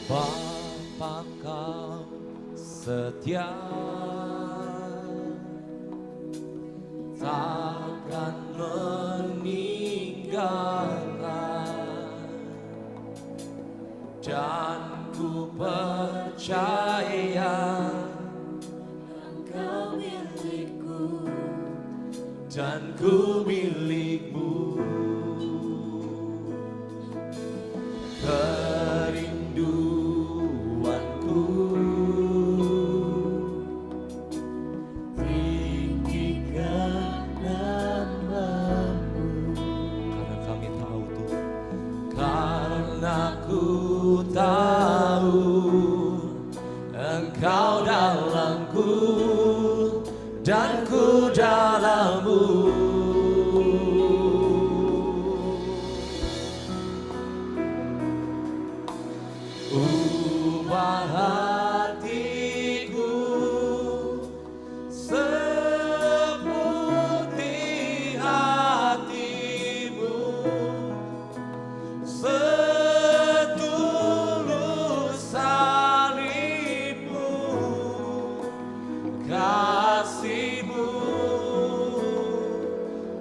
Bapa kau setia, takkan meninggalkan, dan ku percaya Engkau milikku dan ku milikmu. Kerinduanku tinggikan namamu, karena kami tahu Tuhan, karena ku tahu Engkau dalamku dan ku dalammu. Ubah hatiku seperti hatimu, setulus salibmu, kasihmu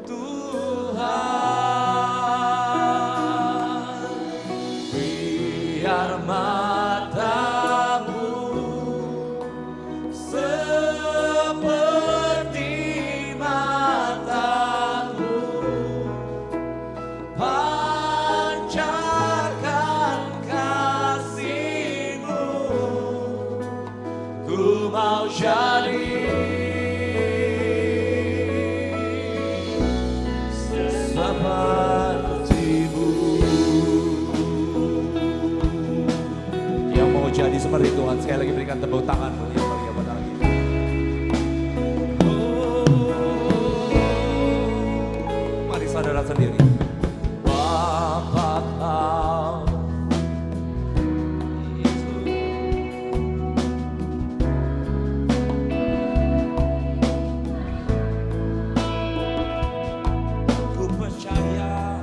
Tuhan. Biar matamu seperti mataku, pancarkan kasihmu, ku mau jadi sepertimu. Yang mau jadi seperti Tuhan, sekali lagi berikan tepuk tangan yang meriah pada hari ini. Mari saudara sendiri. Bapa kau ku percaya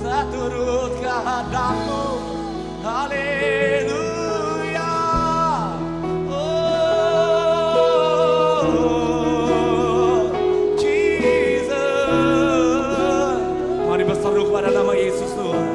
Seturut kehendakmu, haleluya. Oh, Jesus. Mari berseru kepada nama Yesus Tuhan.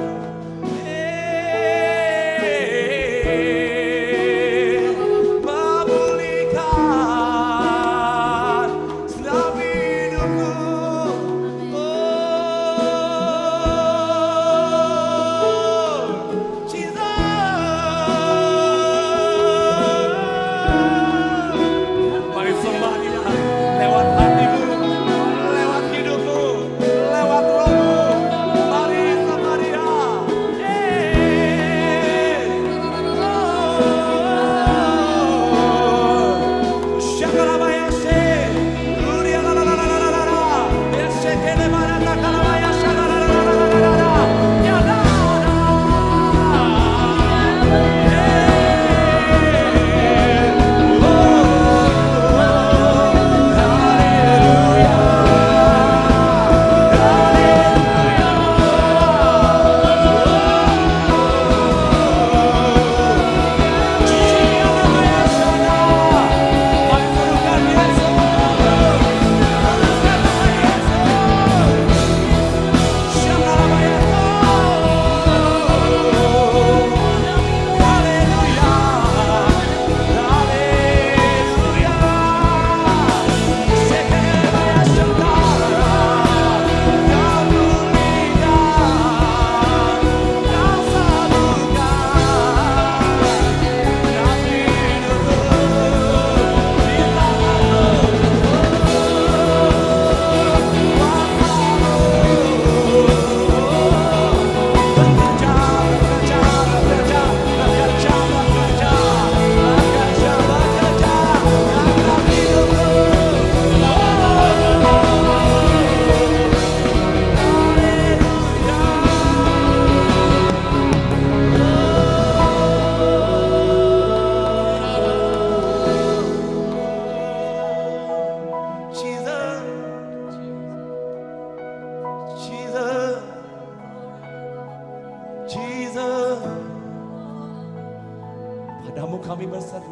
Padamu kami berseru,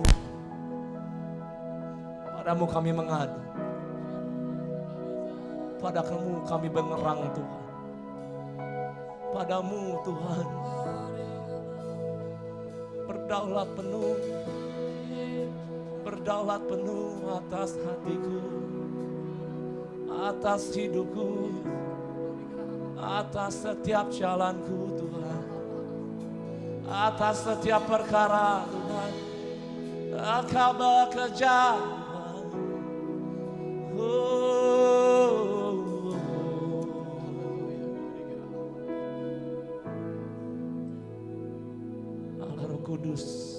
padamu kami mengadu, padamu kami mengerang Tuhan. Padamu Tuhan, berdaulat penuh atas hatiku, atas hidupku, atas setiap jalanku Tuhan, atas setiap perkara Tuhan, Engkau bekerja Tuhan. Allah Roh Kudus,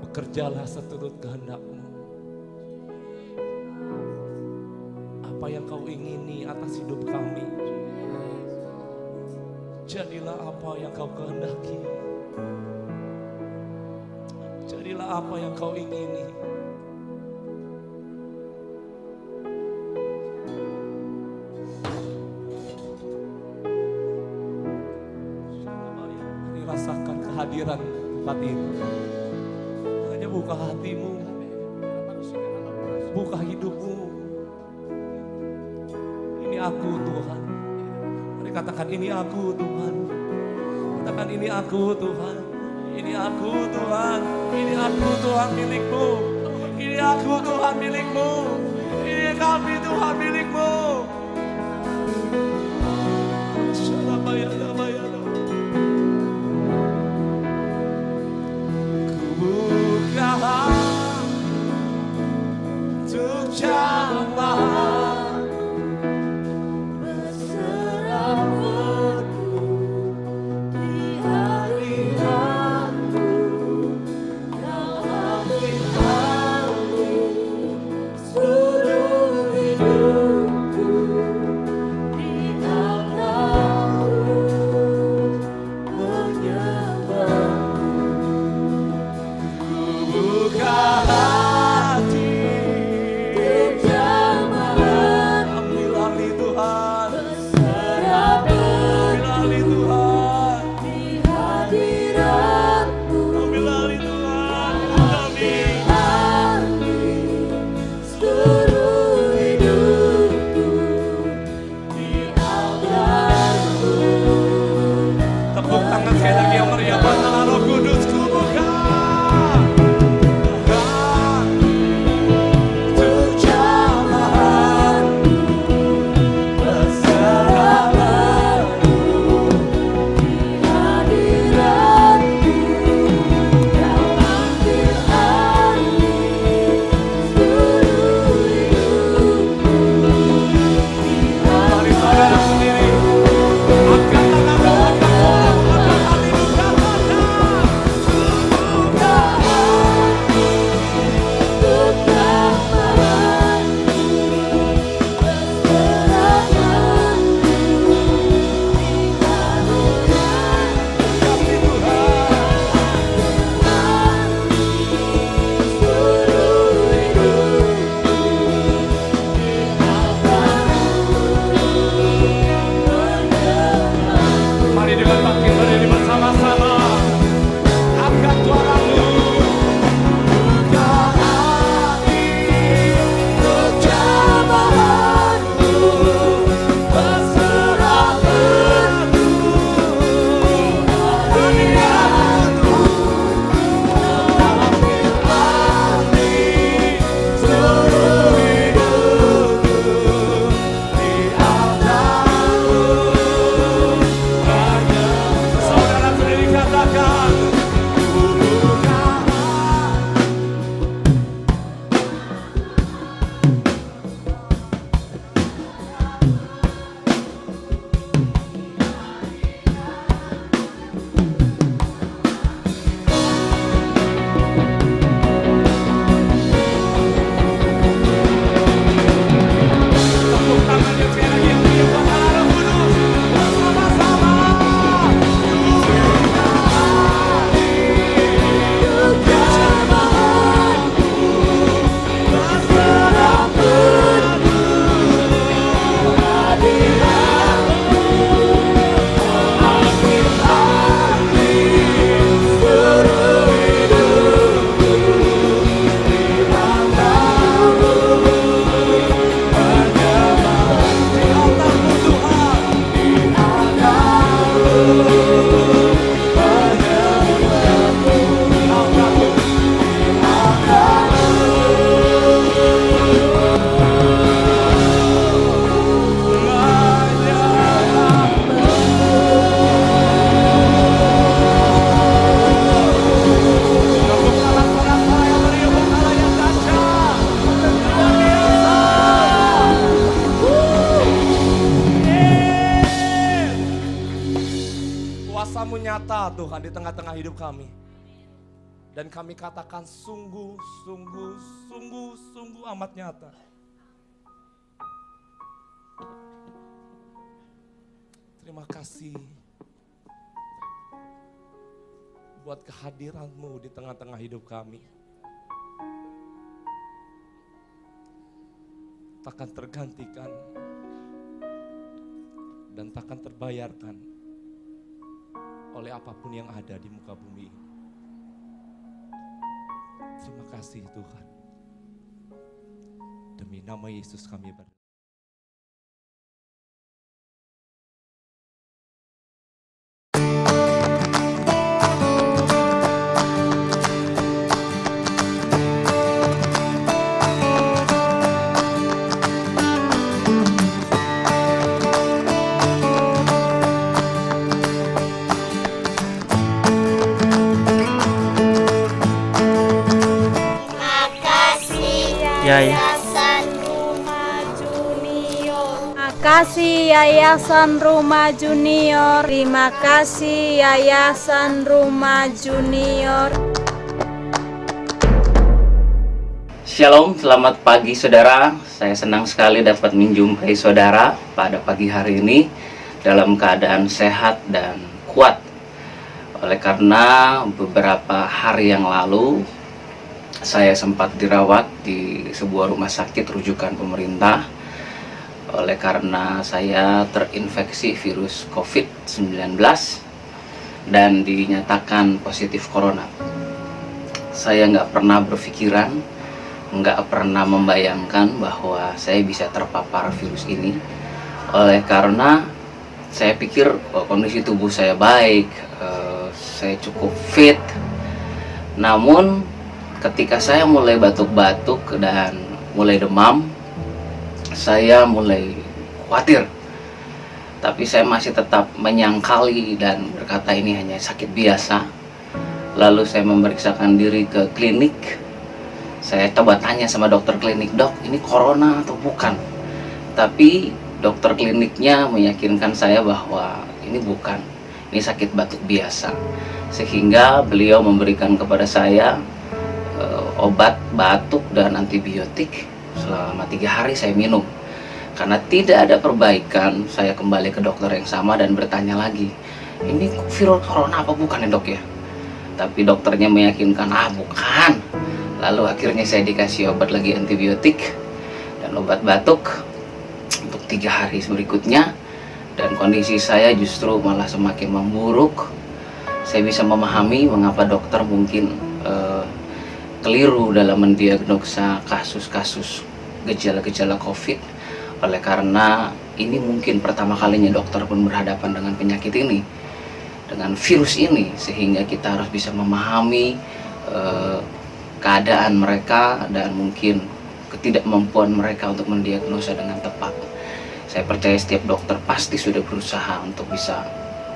bekerjalah seturut kehendak-Mu. Apa yang Kau ingini atas hidup kami, jadilah apa yang Kau kehendaki. Jadilah Berilah apa yang kau ingini. Mari rasakan kehadiran tempat ini. Hanya buka hatimu, buka hidupmu. Ini aku Tuhan. Mari katakan ini aku Tuhan. Katakan ini aku Tuhan. Ini aku Tuhan. Ini aku Tuhan milikmu. Ini aku Tuhan milikmu. Ini kami Tuhan milikmu. Ku buka untuk jamaah berserah di hadiratmu. Kau ambil alih seluruh hidupku di altarmu menyembahmu. Ku buka hati untuk jamaah. Ambil alih Tuhan. Ambil alih Tuhan. Di hadiratmu. Ambil alih Tuhan. Kami seluruh hidupku di altarmu. Tepuk tangan sekali lagi yang meriah buat Allah Roh Kudus. Ku buka untuk jamaah-Mu berserah-Mu di hadirat-Mu. Kau ambil alih seluruh hidupku di Mari saudara sendiri angkat tanganmu, angkat suaramu, angkat hatimu, katakan. Buka hati untuk jamaah-Mu berserah-Mu di hadirat-Mu. Kasih Tuhan mari dengan bangkit berdiri bersama-sama. Angkat suaramu. Buka hati untuk jamaah-Mu berserah-Mu di hadirat-Mu. Ambil alih seluruh hidupku di altar-Mu. Saudara sendiri katakan, ku buka tepuk tangannya sekali lagi yang meriah buat Allah Roh Kudus. Bersama-sama. Untuk jamaah-Mu berserah-Mu hadirat-Mu. Ambil alih seluruh hidupku di altar-Mu menyembah. Di altar-Mu Tuhan, di altar-Mu menyembah-Mu. Di altar-Mu, di Tepuk tangan para yang meriah buat Allah yang dahsyat. Luar biasa. Kuasa-Mu nyata Tuhan di tengah-tengah hidup kami. Dan kami katakan sungguh, sungguh, sungguh, sungguh amat nyata. Terima kasih. buat kehadiran-Mu di tengah-tengah hidup kami. Takkan tergantikan dan takkan terbayarkan oleh apapun yang ada di muka bumi ini. Terima kasih Tuhan. Demi nama Yesus kami berdoa. Yayasan Rumah Junior. Terima kasih Yayasan Rumah Junior. Terima kasih Yayasan Rumah Junior. Shalom, selamat pagi saudara. Saya senang sekali dapat menjumpai saudara pada pagi hari ini dalam keadaan sehat dan kuat. Oleh karena beberapa hari yang lalu saya sempat dirawat di sebuah rumah sakit rujukan pemerintah oleh karena saya terinfeksi virus COVID-19 dan dinyatakan positif corona. Saya nggak pernah berpikiran, nggak pernah membayangkan bahwa saya bisa terpapar virus ini. Oleh karena saya pikir kondisi tubuh saya baik, saya cukup fit. Namun ketika saya mulai batuk-batuk dan mulai demam, saya mulai khawatir. Tapi saya masih tetap menyangkali dan berkata ini hanya sakit biasa. Lalu saya memeriksakan diri ke klinik. Saya coba tanya sama dokter klinik, "Dok, ini corona atau bukan?" Tapi dokter kliniknya meyakinkan saya bahwa ini bukan, ini sakit batuk biasa. Sehingga beliau memberikan kepada saya obat batuk dan antibiotik selama 3 hari saya minum. Karena tidak ada perbaikan, saya kembali ke dokter yang sama dan bertanya lagi, "Ini virus corona apa bukan ya dok ya?" Tapi dokternya meyakinkan, bukan. Lalu akhirnya saya dikasih obat lagi antibiotik dan obat batuk untuk 3 hari berikutnya. Dan kondisi saya justru malah semakin memburuk. Saya bisa memahami mengapa dokter mungkin keliru dalam mendiagnosa kasus-kasus gejala-gejala COVID. Oleh karena ini mungkin pertama kalinya dokter pun berhadapan dengan penyakit ini, dengan virus ini, sehingga kita harus bisa memahami keadaan mereka dan mungkin ketidakmampuan mereka untuk mendiagnosa dengan tepat. Saya percaya setiap dokter pasti sudah berusaha untuk bisa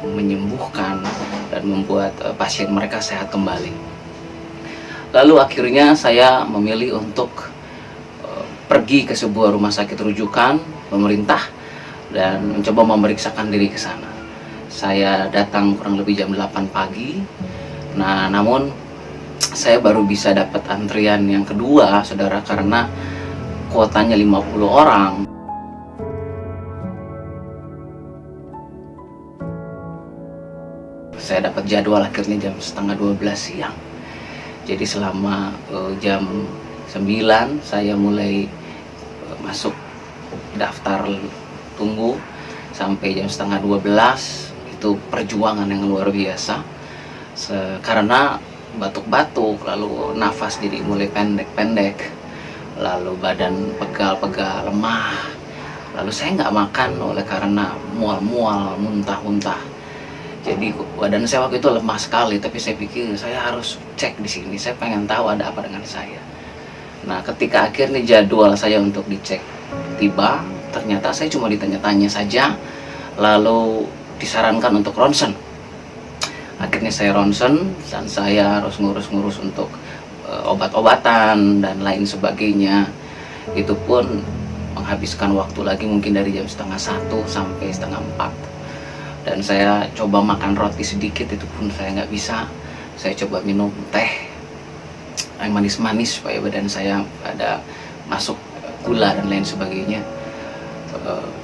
menyembuhkan dan membuat pasien mereka sehat kembali. Lalu akhirnya saya memilih untuk pergi ke sebuah rumah sakit rujukan pemerintah dan mencoba memeriksakan diri ke sana. Saya datang kurang lebih jam 8 pagi. Nah, namun saya baru bisa dapat antrian yang kedua, saudara, karena kuotanya 50 orang. Saya dapat jadwal akhirnya jam setengah 12 siang. Jadi selama jam 9 saya mulai masuk daftar tunggu sampai jam setengah 12. Itu perjuangan yang luar biasa karena batuk-batuk, lalu nafas jadi mulai pendek-pendek, lalu badan pegal-pegal, lemah, lalu saya nggak makan oleh karena mual-mual, muntah-muntah. Jadi badan saya waktu itu lemah sekali, tapi saya pikir saya harus cek di sini, saya pengen tahu ada apa dengan saya. Nah, ketika akhirnya jadwal saya untuk dicek tiba, ternyata saya cuma ditanya-tanya saja, lalu disarankan untuk ronsen. Akhirnya saya ronsen dan saya harus ngurus-ngurus untuk obat-obatan dan lain sebagainya. Itu pun menghabiskan waktu lagi mungkin dari jam setengah 1 sampai setengah 4. Dan saya coba makan roti sedikit, itu pun saya nggak bisa. Saya coba minum teh yang manis-manis supaya badan saya ada masuk gula dan lain sebagainya.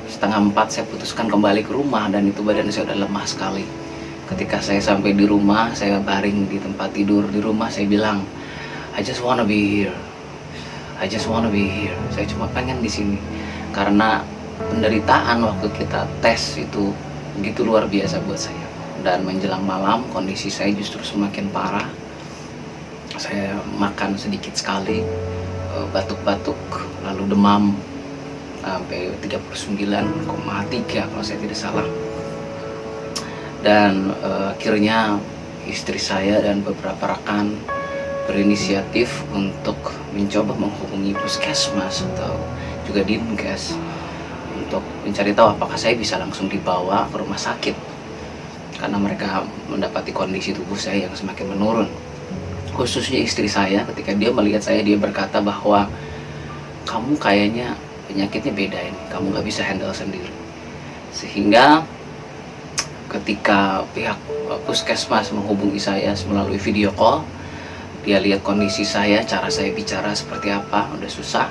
Setengah 4 saya putuskan kembali ke rumah dan itu badan saya udah lemah sekali. Ketika saya sampai di rumah, saya baring di tempat tidur di rumah, saya bilang, I just wanna be here. I just wanna be here. Saya cuma pengen di sini. Karena penderitaan waktu kita tes itu begitu luar biasa buat saya. Dan menjelang malam kondisi saya justru semakin parah. Saya makan sedikit sekali, batuk-batuk, lalu demam sampai 39,3 kalau saya tidak salah. Dan akhirnya istri saya dan beberapa rekan berinisiatif untuk mencoba menghubungi puskesmas atau juga Dinkes untuk mencari tahu apakah saya bisa langsung dibawa ke rumah sakit, karena mereka mendapati kondisi tubuh saya yang semakin menurun. Khususnya istri saya, ketika dia melihat saya, dia berkata bahwa kamu kayaknya penyakitnya beda ini, kamu gak bisa handle sendiri. Sehingga ketika pihak puskesmas menghubungi saya melalui video call, dia lihat kondisi saya, cara saya bicara seperti apa, udah susah.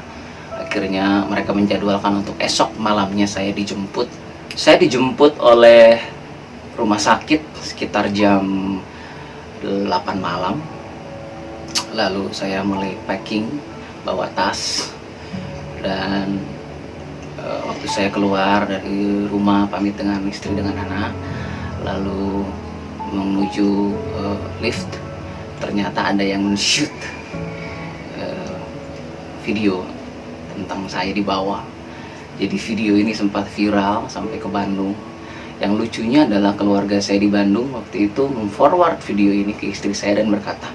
Akhirnya mereka menjadwalkan untuk esok malamnya saya dijemput. Saya dijemput oleh rumah sakit sekitar jam 8 malam. Lalu saya mulai packing, bawa tas. Dan waktu saya keluar dari rumah pamit dengan istri dengan anak, lalu menuju lift, ternyata ada yang men-shoot video tentang saya di bawah. Jadi video ini sempat viral sampai ke Bandung. Yang lucunya adalah keluarga saya di Bandung waktu itu memforward video ini ke istri saya dan berkata,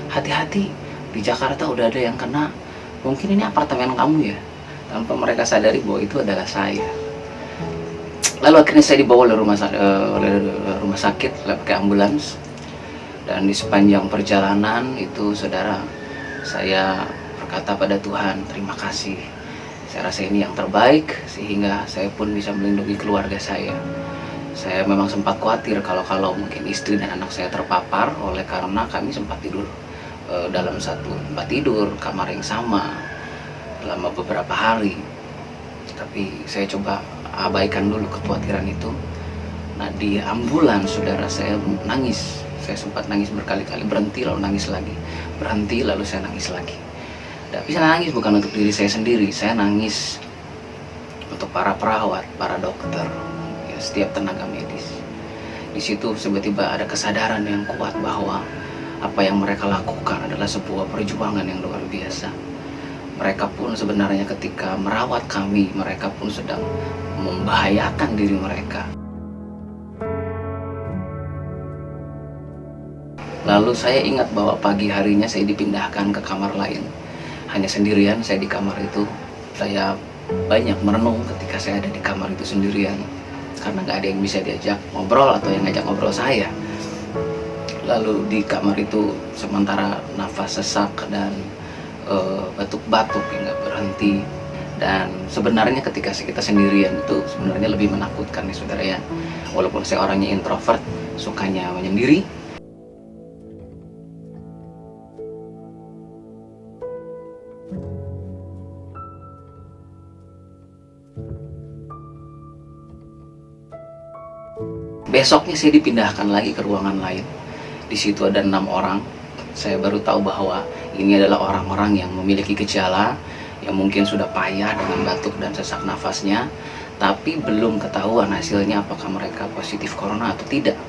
hati-hati, di Jakarta udah ada yang kena, mungkin ini apartemen kamu ya, tanpa mereka sadari bahwa itu adalah saya. Lalu akhirnya saya dibawa oleh rumah sakit pakai ambulans. Dan di sepanjang perjalanan itu, saudara, saya berkata pada Tuhan, terima kasih. Saya rasa ini yang terbaik, sehingga saya pun bisa melindungi keluarga saya. Saya memang sempat khawatir kalau mungkin istri dan anak saya terpapar, oleh karena kami sempat tidur dalam satu tempat tidur, kamar yang sama, selama beberapa hari. Tapi saya coba abaikan dulu kekhawatiran itu. Nah, di ambulans, saudara, saya nangis. Saya sempat nangis berkali-kali, berhenti lalu nangis lagi, berhenti lalu saya nangis lagi. Tapi saya nangis bukan untuk diri saya sendiri, saya nangis untuk para perawat, para dokter, ya, setiap tenaga medis. Di situ tiba-tiba ada kesadaran yang kuat bahwa apa yang mereka lakukan adalah sebuah perjuangan yang luar biasa. Mereka pun sebenarnya ketika merawat kami, mereka pun sedang membahayakan diri mereka. Lalu saya ingat bahwa pagi harinya saya dipindahkan ke kamar lain. Hanya sendirian saya di kamar itu. Saya banyak merenung ketika saya ada di kamar itu sendirian. Karena gak ada yang bisa diajak ngobrol atau yang ngajak ngobrol saya. Lalu di kamar itu sementara nafas sesak dan batuk-batuk yang gak berhenti. Dan sebenarnya ketika kita sendirian itu sebenarnya lebih menakutkan ya saudara ya. Walaupun saya orangnya introvert, sukanya menyendiri. Besoknya saya dipindahkan lagi ke ruangan lain. Di situ ada 6 orang. Saya baru tahu bahwa ini adalah orang-orang yang memiliki gejala yang mungkin sudah payah dengan batuk dan sesak nafasnya, tapi belum ketahuan hasilnya apakah mereka positif corona atau tidak.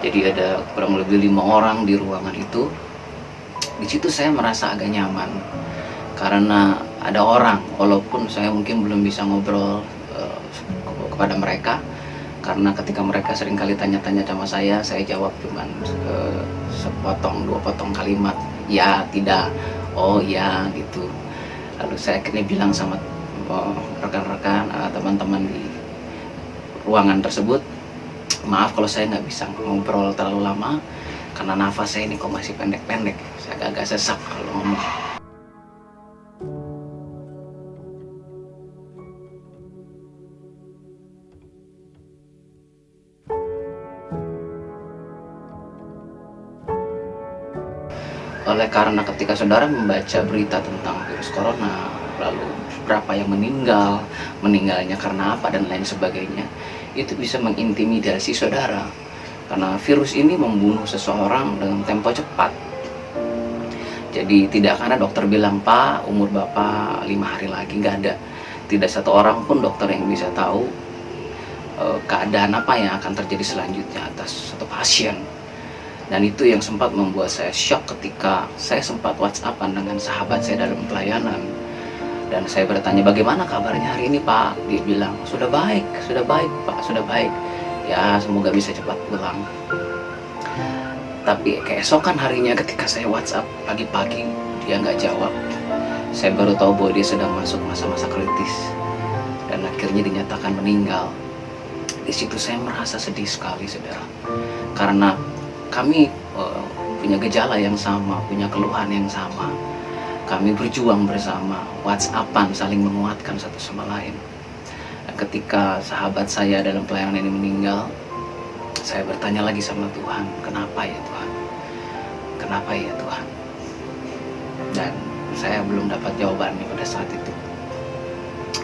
Jadi ada kurang lebih 5 orang di ruangan itu. Di situ saya merasa agak nyaman karena ada orang, walaupun saya mungkin belum bisa ngobrol kepada mereka. Karena ketika mereka seringkali tanya-tanya sama saya jawab cuman sepotong, 2 potong kalimat. Ya, tidak, oh ya, gitu. Lalu saya akhirnya bilang sama rekan-rekan, teman-teman di ruangan tersebut, maaf kalau saya nggak bisa ngobrol terlalu lama, karena nafas saya ini kok masih pendek-pendek. Saya agak sesak kalau ngomong. Oleh karena ketika saudara membaca berita tentang virus corona, lalu berapa yang meninggalnya karena apa dan lain sebagainya, itu bisa mengintimidasi saudara. Karena virus ini membunuh seseorang dengan tempo cepat. Jadi tidak akan ada dokter bilang, Pak, umur Bapak 5 hari lagi, nggak ada. Tidak satu orang pun dokter yang bisa tahu keadaan apa yang akan terjadi selanjutnya atas satu pasien. Dan itu yang sempat membuat saya shock ketika saya sempat WhatsAppan dengan sahabat saya dalam pelayanan. Dan saya bertanya, bagaimana kabarnya hari ini, Pak? Dia bilang, sudah baik Pak, sudah baik. Ya, semoga bisa cepat pulang. Tapi keesokan harinya ketika saya WhatsApp pagi-pagi, dia nggak jawab. Saya baru tahu bahwa dia sedang masuk masa-masa kritis. Dan akhirnya dinyatakan meninggal. Di situ saya merasa sedih sekali, saudara. Karena kami punya gejala yang sama, punya keluhan yang sama. Kami berjuang bersama, WhatsAppan, saling menguatkan satu sama lain. Dan ketika sahabat saya dalam pelayanan ini meninggal, saya bertanya lagi sama Tuhan, kenapa ya Tuhan? Kenapa ya Tuhan? Dan saya belum dapat jawabannya pada saat itu.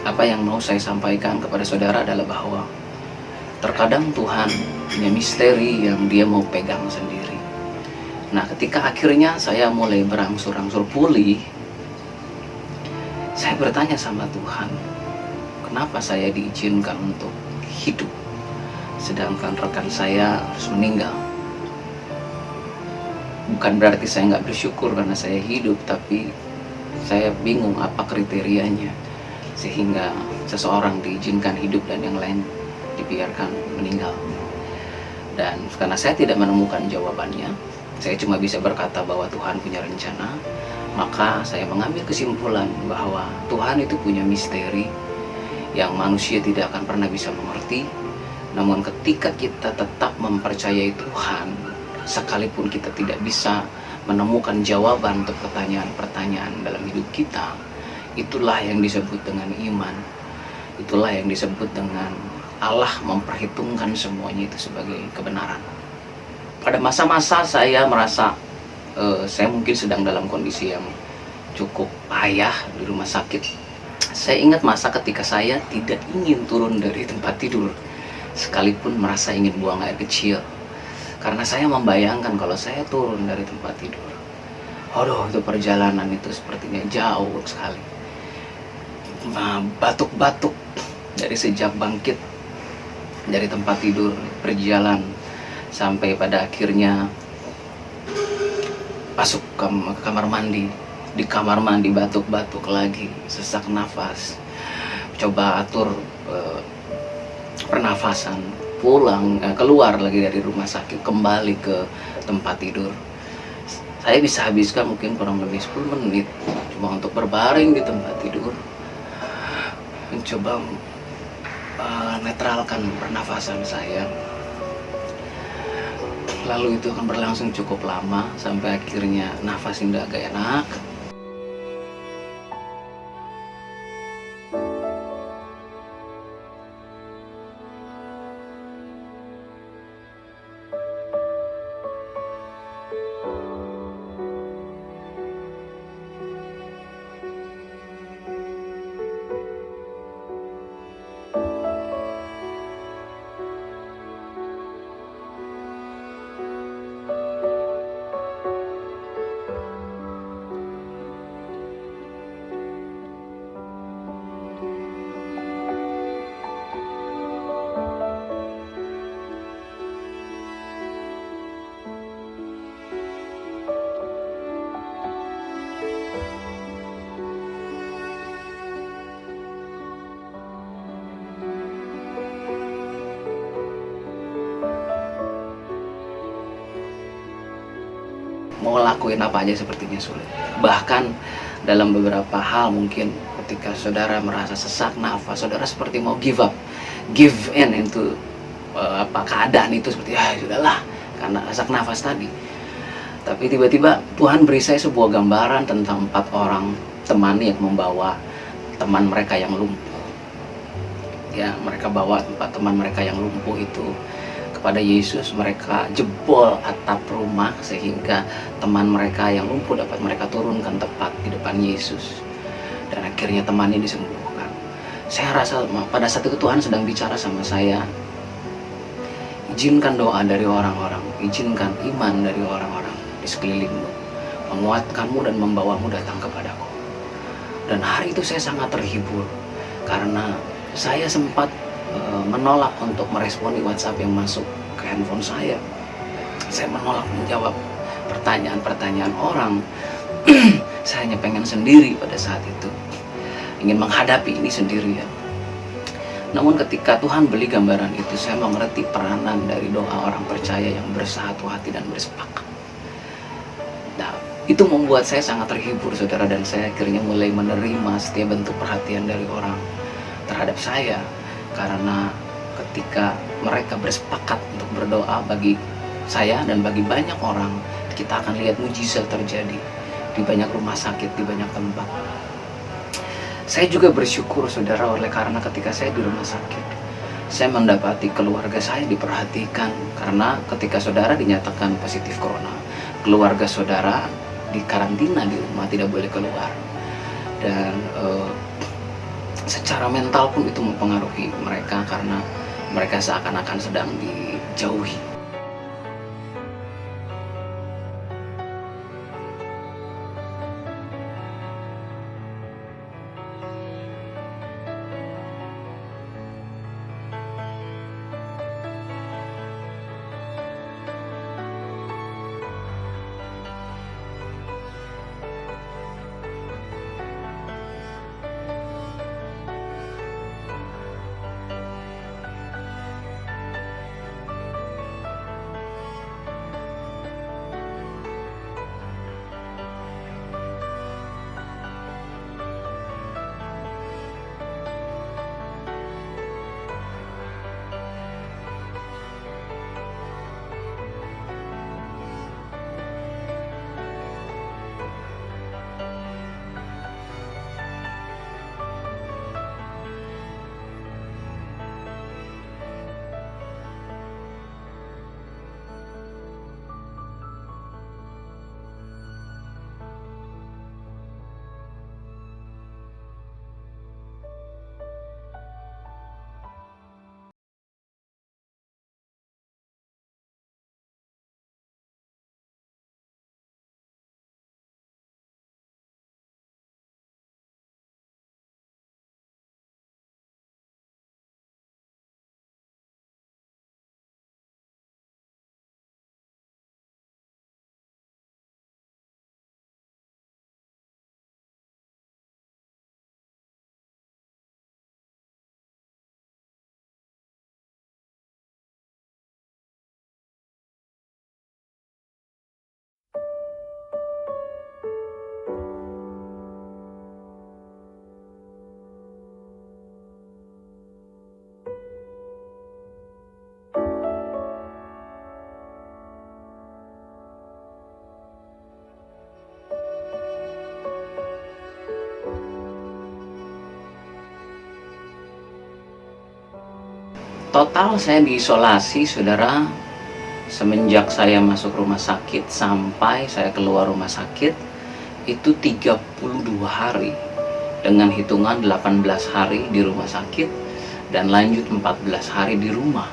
Apa yang mau saya sampaikan kepada saudara adalah bahwa terkadang Tuhan punya misteri yang dia mau pegang sendiri. Nah, ketika akhirnya saya mulai berangsur-angsur pulih, saya bertanya sama Tuhan, kenapa saya diizinkan untuk hidup, sedangkan rekan saya harus meninggal? Bukan berarti saya nggak bersyukur karena saya hidup, tapi saya bingung apa kriterianya, sehingga seseorang diizinkan hidup dan yang lain dibiarkan meninggal. Dan karena saya tidak menemukan jawabannya, saya cuma bisa berkata bahwa Tuhan punya rencana, maka saya mengambil kesimpulan bahwa Tuhan itu punya misteri yang manusia tidak akan pernah bisa mengerti. Namun ketika kita tetap mempercayai Tuhan, sekalipun kita tidak bisa menemukan jawaban untuk pertanyaan-pertanyaan dalam hidup kita, itulah yang disebut dengan iman. Itulah yang disebut dengan Allah memperhitungkan semuanya itu sebagai kebenaran. Pada masa-masa saya merasa saya mungkin sedang dalam kondisi yang cukup payah di rumah sakit. Saya ingat masa ketika saya tidak ingin turun dari tempat tidur, sekalipun merasa ingin buang air kecil. Karena saya membayangkan kalau saya turun dari tempat tidur, aduh, itu perjalanan itu sepertinya jauh sekali. Batuk-batuk dari sejak bangkit dari tempat tidur, berjalan sampai pada akhirnya masuk ke kamar mandi. Di kamar mandi batuk-batuk lagi, sesak nafas, coba atur pernafasan, pulang, keluar lagi dari rumah sakit, kembali ke tempat tidur. Saya bisa habiskan mungkin kurang lebih 10 menit cuma untuk berbaring di tempat tidur, mencoba netralkan pernafasan saya. Lalu itu akan berlangsung cukup lama sampai akhirnya nafas tidak agak enak. Mau lakuin apa aja sepertinya sulit. Bahkan dalam beberapa hal mungkin ketika saudara merasa sesak nafas, saudara seperti mau give in into keadaan itu, seperti sudahlah karena sesak nafas tadi. Tapi tiba-tiba Tuhan beri saya sebuah gambaran tentang 4 orang teman yang membawa teman mereka yang lumpuh. Ya, mereka bawa 4 teman mereka yang lumpuh itu kepada Yesus. Mereka jebol atap rumah sehingga teman mereka yang lumpuh dapat mereka turunkan tepat di depan Yesus, dan akhirnya temannya disembuhkan. Saya rasa pada saat itu Tuhan sedang bicara sama saya, Izinkan doa dari orang-orang, izinkan iman dari orang-orang di sekelilingmu, menguatkanmu dan membawamu datang kepadaku. Dan hari itu saya sangat terhibur, karena saya sempat menolak untuk meresponi WhatsApp yang masuk ke handphone saya. Saya menolak menjawab pertanyaan-pertanyaan orang. Saya hanya pengen sendiri pada saat itu, ingin menghadapi ini sendirian. Namun ketika Tuhan beli gambaran itu, saya mengerti peranan dari doa orang percaya yang bersatu hati dan bersepakat. Nah, itu membuat saya sangat terhibur, saudara, dan saya akhirnya mulai menerima setiap bentuk perhatian dari orang terhadap saya. Karena ketika mereka bersepakat untuk berdoa bagi saya dan bagi banyak orang, kita akan lihat mujizat terjadi di banyak rumah sakit, di banyak tempat. Saya juga bersyukur, saudara, oleh karena ketika saya di rumah sakit, saya mendapati keluarga saya diperhatikan. Karena ketika saudara dinyatakan positif corona, keluarga saudara dikarantina di rumah, tidak boleh keluar. Dan secara mental pun itu mempengaruhi mereka, karena mereka seakan-akan sedang dijauhi. Total saya diisolasi, saudara, semenjak saya masuk rumah sakit sampai saya keluar rumah sakit itu 32 hari, dengan hitungan 18 hari di rumah sakit dan lanjut 14 hari di rumah.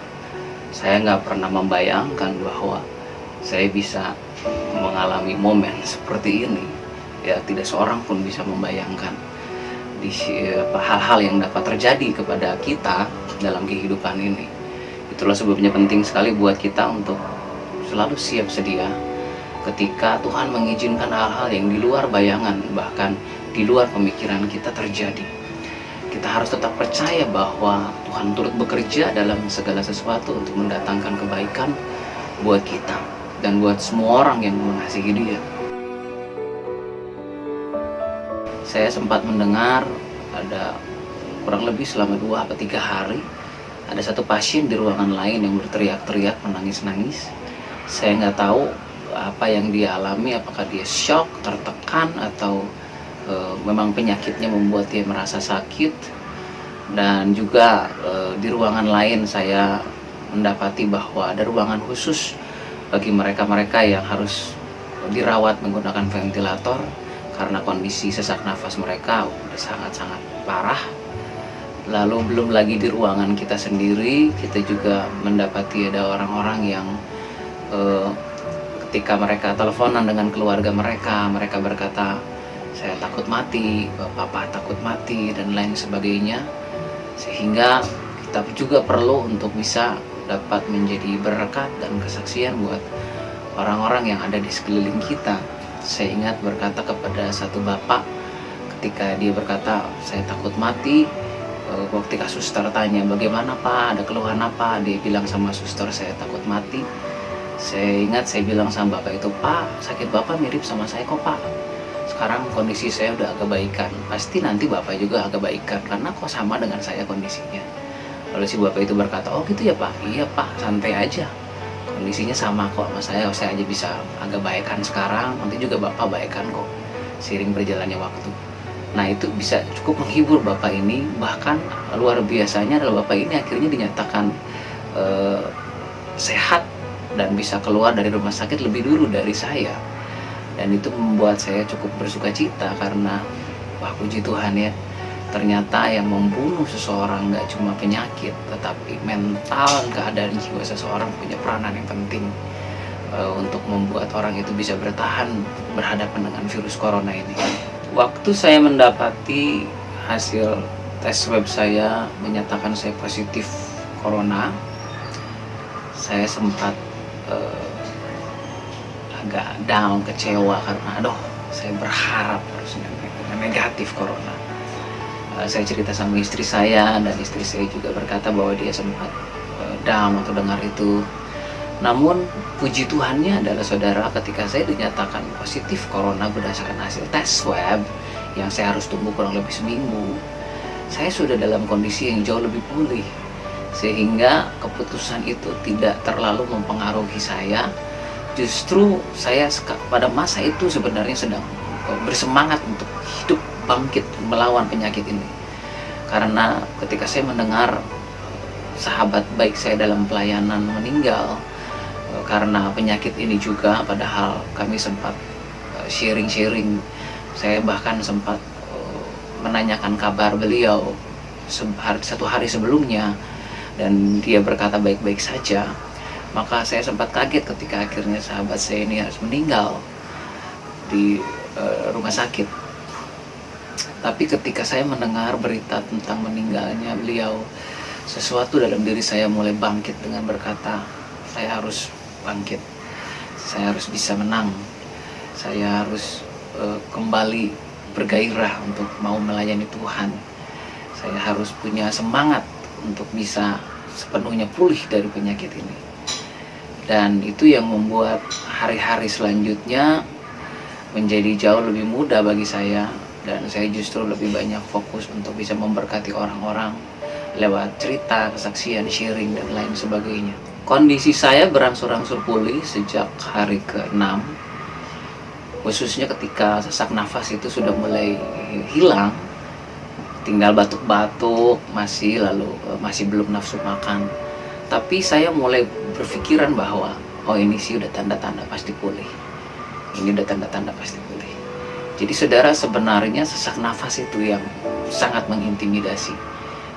Saya nggak pernah membayangkan bahwa saya bisa mengalami momen seperti ini. Ya, tidak seorang pun bisa membayangkan hal-hal yang dapat terjadi kepada kita dalam kehidupan ini. Itulah sebabnya penting sekali buat kita untuk selalu siap sedia ketika Tuhan mengizinkan hal-hal yang di luar bayangan, bahkan di luar pemikiran kita terjadi. Kita harus tetap percaya bahwa Tuhan turut bekerja dalam segala sesuatu untuk mendatangkan kebaikan buat kita dan buat semua orang yang mengasihi Dia. Saya sempat mendengar ada kurang lebih selama 2 atau 3 hari ada satu pasien di ruangan lain yang berteriak-teriak, menangis-nangis. Saya nggak tahu apa yang dia alami, apakah dia shock, tertekan, atau memang penyakitnya membuat dia merasa sakit. Dan juga di ruangan lain saya mendapati bahwa ada ruangan khusus bagi mereka-mereka yang harus dirawat menggunakan ventilator karena kondisi sesak nafas mereka sudah sangat-sangat parah. Lalu belum lagi di ruangan kita sendiri, kita juga mendapati ada orang-orang yang ketika mereka teleponan dengan keluarga mereka berkata, saya takut mati, bapak takut mati, dan lain sebagainya. Sehingga kita juga perlu untuk bisa dapat menjadi berkat dan kesaksian buat orang-orang yang ada di sekeliling kita. Saya ingat berkata kepada satu bapak ketika dia berkata, saya takut mati. Ketika suster tanya, bagaimana pak, ada keluhan apa? Dia bilang sama suster, saya takut mati. Saya ingat saya bilang sama bapak itu, pak, sakit bapak mirip sama saya kok pak. Sekarang kondisi saya udah agak baikan. Pasti nanti bapak juga agak baikan, karena kok sama dengan saya kondisinya. Lalu si bapak itu berkata, oh gitu ya pak? Iya pak, santai aja. Kondisinya sama kok sama saya aja bisa agak baikan sekarang, nanti juga bapak baikan kok, seiring berjalannya waktu. Nah itu bisa cukup menghibur bapak ini. Bahkan luar biasanya adalah bapak ini akhirnya dinyatakan sehat dan bisa keluar dari rumah sakit lebih dulu dari saya. Dan itu membuat saya cukup bersuka cita karena wah puji Tuhan ya, ternyata yang membunuh seseorang gak cuma penyakit, tetapi mental, keadaan jiwa seseorang punya peranan yang penting untuk membuat orang itu bisa bertahan berhadapan dengan virus corona ini. Waktu saya mendapati hasil tes swab saya menyatakan saya positif corona, saya sempat agak down, kecewa karena aduh, saya berharap harusnya negatif corona. Saya cerita sama istri saya, dan istri saya juga berkata bahwa dia sempat down waktu dengar itu. Namun puji Tuhannya adalah saudara, ketika saya dinyatakan positif corona berdasarkan hasil tes swab yang saya harus tunggu kurang lebih seminggu, saya sudah dalam kondisi yang jauh lebih pulih, sehingga keputusan itu tidak terlalu mempengaruhi saya. Justru saya pada masa itu sebenarnya sedang bersemangat untuk hidup, bangkit melawan penyakit ini. Karena ketika saya mendengar sahabat baik saya dalam pelayanan meninggal karena penyakit ini juga, padahal kami sempat sharing-sharing, saya bahkan sempat menanyakan kabar beliau satu hari sebelumnya, dan dia berkata baik-baik saja. Maka saya sempat kaget ketika akhirnya sahabat saya ini harus meninggal di rumah sakit. Tapi ketika saya mendengar berita tentang meninggalnya beliau, sesuatu dalam diri saya mulai bangkit dengan berkata, saya harus bangkit, saya harus bisa menang, saya harus kembali bergairah untuk mau melayani Tuhan, saya harus punya semangat untuk bisa sepenuhnya pulih dari penyakit ini. Dan itu yang membuat hari-hari selanjutnya menjadi jauh lebih mudah bagi saya, dan saya justru lebih banyak fokus untuk bisa memberkati orang-orang lewat cerita, kesaksian, sharing, dan lain sebagainya. Kondisi saya berangsur-angsur pulih sejak hari ke-6, khususnya ketika sesak nafas itu sudah mulai hilang, tinggal batuk-batuk masih belum nafsu makan. Tapi saya mulai berpikiran bahwa oh ini sih udah tanda-tanda pasti pulih, ini udah tanda-tanda pasti pulih. Jadi saudara, sebenarnya sesak nafas itu yang sangat mengintimidasi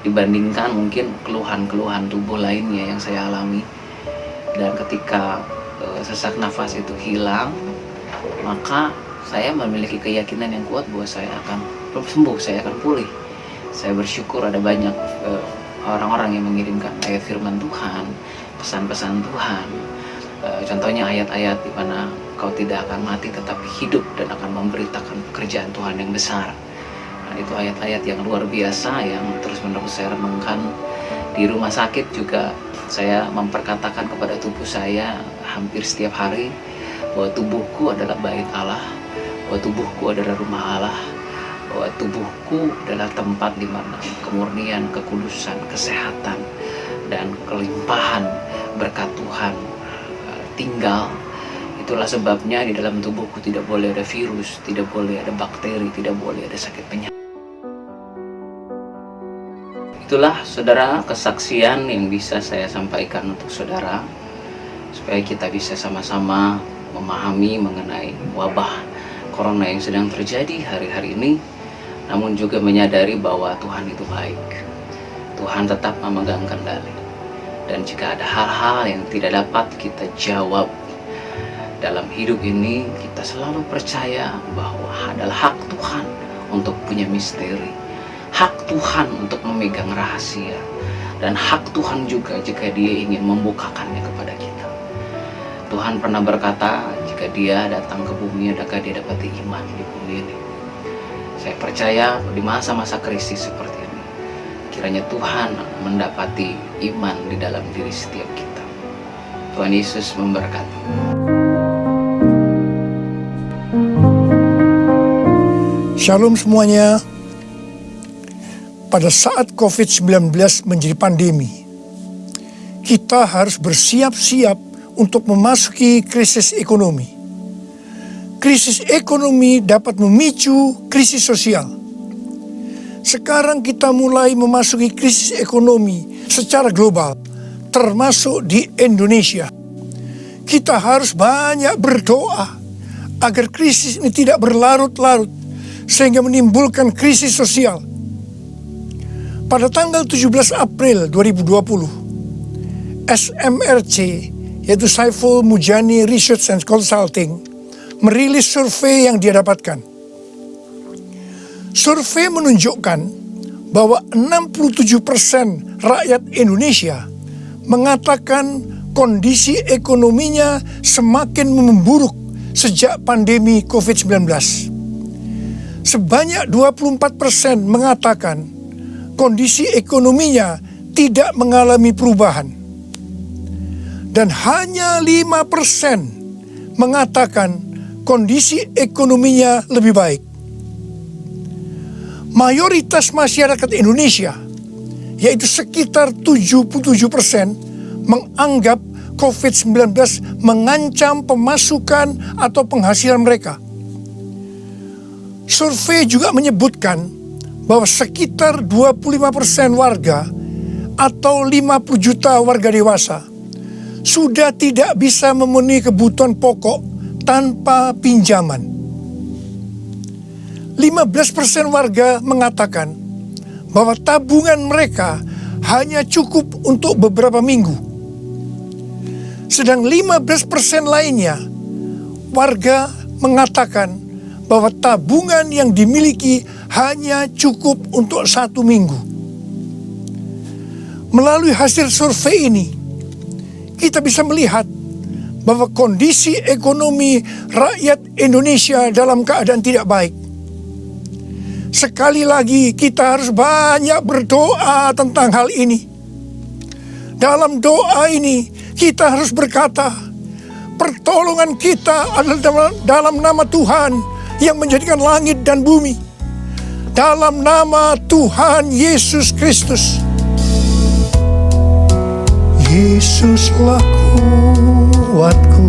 dibandingkan mungkin keluhan-keluhan tubuh lainnya yang saya alami. Dan ketika sesak nafas itu hilang, maka saya memiliki keyakinan yang kuat bahwa saya akan sembuh, saya akan pulih. Saya bersyukur ada banyak orang-orang yang mengirimkan ayat firman Tuhan, pesan-pesan Tuhan. Contohnya ayat-ayat di mana kau tidak akan mati tetapi hidup dan akan memberitakan pekerjaan Tuhan yang besar. Nah, itu ayat-ayat yang luar biasa yang terus-menerus saya renungkan. Di rumah sakit juga saya memperkatakan kepada tubuh saya hampir setiap hari bahwa tubuhku adalah bait Allah, bahwa tubuhku adalah rumah Allah, bahwa tubuhku adalah tempat di mana kemurnian, kekudusan, kesehatan, dan kelimpahan berkat Tuhan tinggal. Itulah sebabnya di dalam tubuhku tidak boleh ada virus, tidak boleh ada bakteri, tidak boleh ada sakit penyakit. Itulah saudara kesaksian yang bisa saya sampaikan untuk saudara, supaya kita bisa sama-sama memahami mengenai wabah corona yang sedang terjadi hari-hari ini, namun juga menyadari bahwa Tuhan itu baik. Tuhan tetap memegang kendali. Dan jika ada hal-hal yang tidak dapat kita jawab dalam hidup ini, kita selalu percaya bahwa adalah hak Tuhan untuk punya misteri, hak Tuhan untuk memegang rahasia, dan hak Tuhan juga jika Dia ingin membukakannya kepada kita. Tuhan pernah berkata, jika Dia datang ke bumi, adakah Dia dapati iman di bumi ini? Saya percaya di masa-masa krisis seperti ini, kiranya Tuhan mendapati iman di dalam diri setiap kita. Tuhan Yesus memberkati. Shalom semuanya. Pada saat COVID-19 menjadi pandemi, kita harus bersiap-siap untuk memasuki krisis ekonomi. Krisis ekonomi dapat memicu krisis sosial. Sekarang kita mulai memasuki krisis ekonomi secara global, termasuk di Indonesia. Kita harus banyak berdoa agar krisis ini tidak berlarut-larut sehingga menimbulkan krisis sosial. Pada tanggal 17 April 2020, SMRC, yaitu Saiful Mujani Research and Consulting, merilis survei yang dia dapatkan. Survei menunjukkan bahwa 67% rakyat Indonesia mengatakan kondisi ekonominya semakin memburuk sejak pandemi COVID-19. Sebanyak 24% mengatakan kondisi ekonominya tidak mengalami perubahan. Dan hanya 5% mengatakan kondisi ekonominya lebih baik. Mayoritas masyarakat Indonesia, yaitu sekitar 77%, menganggap COVID-19 mengancam pemasukan atau penghasilan mereka. Survei juga menyebutkan bahwa sekitar 25% warga atau 50 juta warga dewasa sudah tidak bisa memenuhi kebutuhan pokok tanpa pinjaman. 15% warga mengatakan bahwa tabungan mereka hanya cukup untuk beberapa minggu. Sedang 15% lainnya warga mengatakan bahwa tabungan yang dimiliki hanya cukup untuk 1 minggu. Melalui hasil survei ini, kita bisa melihat bahwa kondisi ekonomi rakyat Indonesia dalam keadaan tidak baik. Sekali lagi kita harus banyak berdoa tentang hal ini. Dalam doa ini kita harus berkata, pertolongan kita adalah dalam nama Tuhan yang menjadikan langit dan bumi. Dalam nama Tuhan Yesus Kristus. Yesuslah kuatku,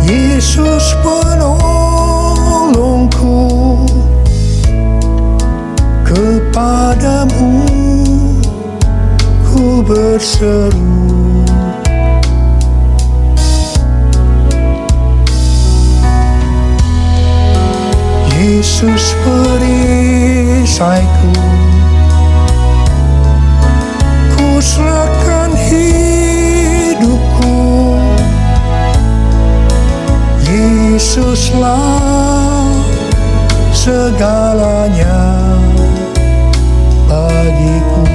Yesus penolongku, kepadamu ku berseru. Yesus perisaiku, ku serahkan hidupku. Yesuslah segalanya bagiku.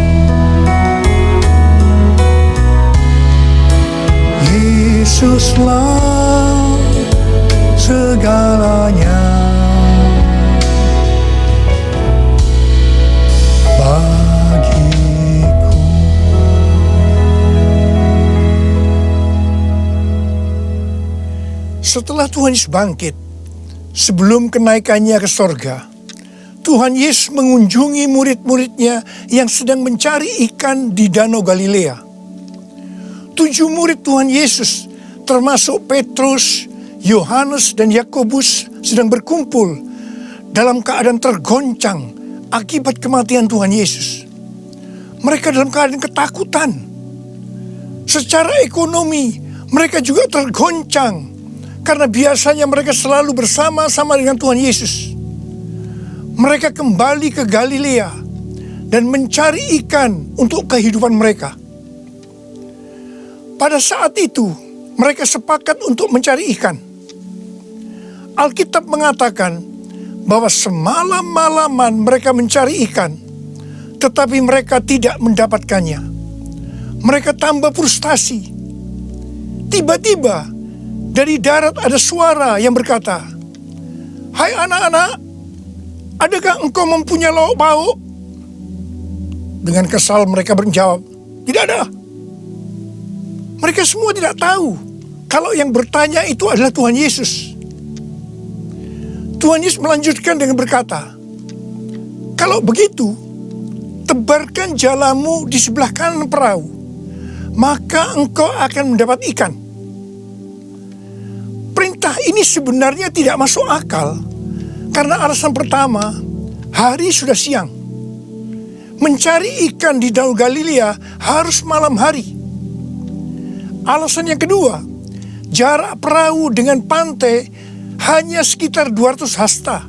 Yesuslah segalanya bagiku. Setelah Tuhan Yesus bangkit, sebelum kenaikannya ke sorga, Tuhan Yesus mengunjungi murid-muridnya yang sedang mencari ikan di Danau Galilea. 7 murid Tuhan Yesus, termasuk Petrus, Yohanes, dan Yakobus, sedang berkumpul dalam keadaan tergoncang akibat kematian Tuhan Yesus. Mereka dalam keadaan ketakutan. Secara ekonomi, mereka juga tergoncang karena biasanya mereka selalu bersama-sama dengan Tuhan Yesus. Mereka kembali ke Galilea dan mencari ikan untuk kehidupan mereka. Pada saat itu, mereka sepakat untuk mencari ikan. Alkitab mengatakan bahwa semalam-malaman mereka mencari ikan, tetapi mereka tidak mendapatkannya. Mereka tambah frustasi. Tiba-tiba dari darat ada suara yang berkata, "Hai anak-anak, adakah engkau mempunyai lauk pauk?" Dengan kesal mereka menjawab, "Tidak ada." Mereka semua tidak tahu kalau yang bertanya itu adalah Tuhan Yesus. Tuhan Yesus melanjutkan dengan berkata, "Kalau begitu, tebarkan jalamu di sebelah kanan perahu, maka engkau akan mendapat ikan." Perintah ini sebenarnya tidak masuk akal, karena alasan pertama, hari sudah siang. Mencari ikan di Danau Galilea harus malam hari. Alasan yang kedua, jarak perahu dengan pantai hanya sekitar 200 hasta,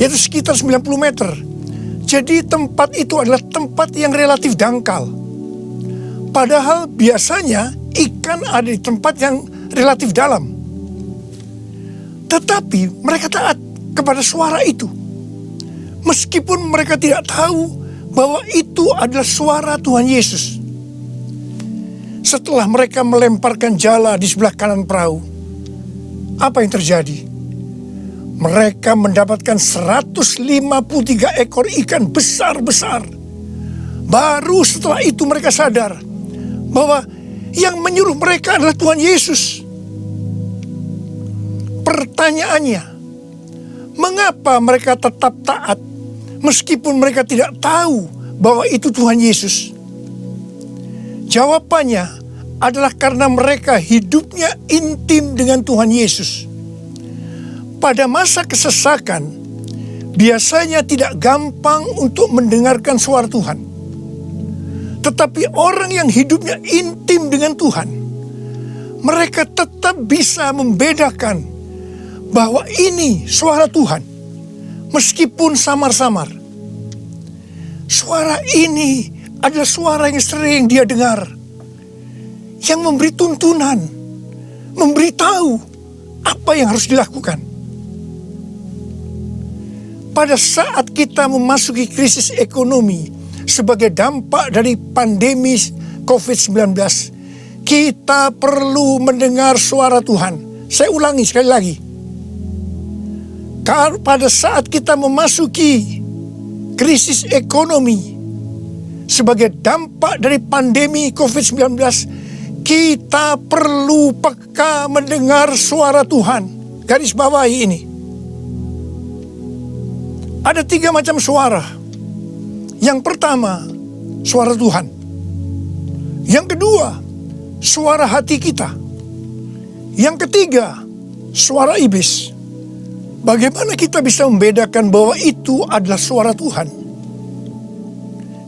yaitu sekitar 90 meter. Jadi tempat itu adalah tempat yang relatif dangkal. Padahal biasanya ikan ada di tempat yang relatif dalam. Tetapi mereka taat kepada suara itu. Meskipun mereka tidak tahu bahwa itu adalah suara Tuhan Yesus. Setelah mereka melemparkan jala di sebelah kanan perahu, apa yang terjadi? Mereka mendapatkan 153 ekor ikan besar-besar. Baru setelah itu mereka sadar bahwa yang menyuruh mereka adalah Tuhan Yesus. Pertanyaannya, mengapa mereka tetap taat meskipun mereka tidak tahu bahwa itu Tuhan Yesus? Jawabannya adalah karena mereka hidupnya intim dengan Tuhan Yesus. Pada masa kesesakan, biasanya tidak gampang untuk mendengarkan suara Tuhan. Tetapi orang yang hidupnya intim dengan Tuhan, mereka tetap bisa membedakan bahwa ini suara Tuhan, meskipun samar-samar. Suara ini adalah suara yang sering dia dengar, yang memberi tuntunan, memberitahu apa yang harus dilakukan. Pada saat kita memasuki krisis ekonomi sebagai dampak dari pandemi COVID-19, kita perlu mendengar suara Tuhan. Saya ulangi sekali lagi. Pada saat kita memasuki krisis ekonomi sebagai dampak dari pandemi COVID-19, kita perlu peka mendengar suara Tuhan. Garis bawahi ini. Ada 3 macam suara. Yang pertama, suara Tuhan. Yang kedua, suara hati kita. Yang ketiga, suara iblis. Bagaimana kita bisa membedakan bahwa itu adalah suara Tuhan?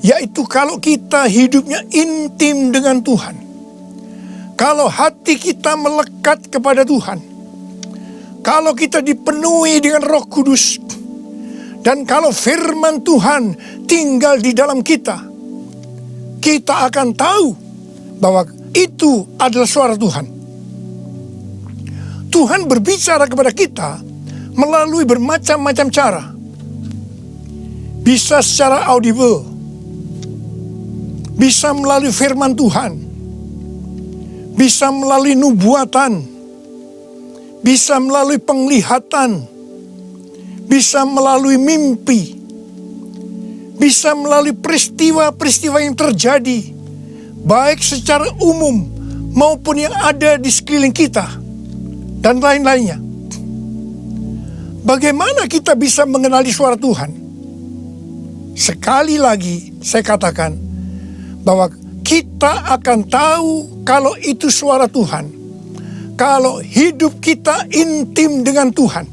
Yaitu kalau kita hidupnya intim dengan Tuhan. Kalau hati kita melekat kepada Tuhan. Kalau kita dipenuhi dengan Roh Kudus. Dan kalau firman Tuhan tinggal di dalam kita. Kita akan tahu bahwa itu adalah suara Tuhan. Tuhan berbicara kepada kita melalui bermacam-macam cara. Bisa secara audible, bisa melalui firman Tuhan, bisa melalui nubuatan, bisa melalui penglihatan, bisa melalui mimpi, bisa melalui peristiwa-peristiwa yang terjadi, baik secara umum maupun yang ada di sekeliling kita, dan lain-lainnya. Bagaimana kita bisa mengenali suara Tuhan? Sekali lagi saya katakan bahwa kita akan tahu kalau itu suara Tuhan kalau hidup kita intim dengan Tuhan,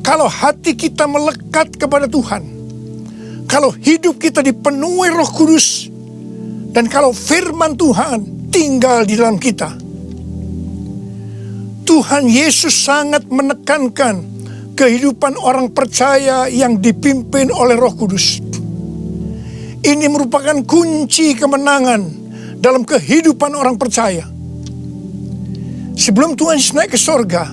kalau hati kita melekat kepada Tuhan, kalau hidup kita dipenuhi Roh Kudus, dan kalau firman Tuhan tinggal di dalam kita. Tuhan Yesus sangat menekankan kehidupan orang percaya yang dipimpin oleh Roh Kudus. Ini merupakan kunci kemenangan dalam kehidupan orang percaya. Sebelum Tuhan Yesus naik ke sorga,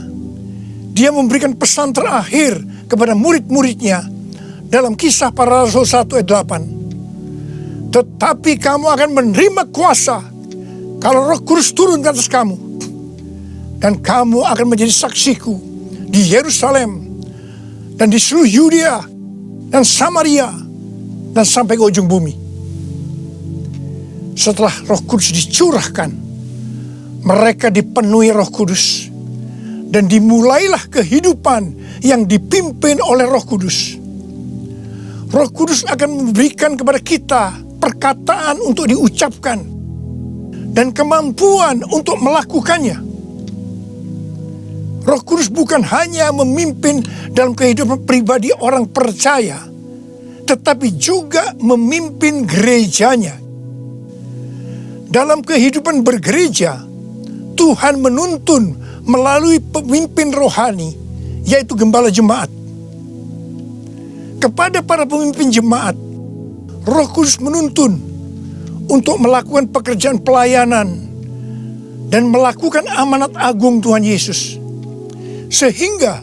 Dia memberikan pesan terakhir kepada murid-muridnya dalam Kisah Para Rasul 1 ayat 8. Tetapi kamu akan menerima kuasa kalau Roh Kudus turun ke atas kamu. Dan kamu akan menjadi saksiku di Yerusalem dan di seluruh Yudea dan Samaria dan sampai ke ujung bumi. Setelah Roh Kudus dicurahkan, mereka dipenuhi Roh Kudus. Dan dimulailah kehidupan yang dipimpin oleh Roh Kudus. Roh Kudus akan memberikan kepada kita perkataan untuk diucapkan dan kemampuan untuk melakukannya. Roh Kudus bukan hanya memimpin dalam kehidupan pribadi orang percaya, tetapi juga memimpin gerejanya. Dalam kehidupan bergereja, Tuhan menuntun melalui pemimpin rohani, yaitu gembala jemaat. Kepada para pemimpin jemaat, Roh Kudus menuntun untuk melakukan pekerjaan pelayanan dan melakukan amanat agung Tuhan Yesus. Sehingga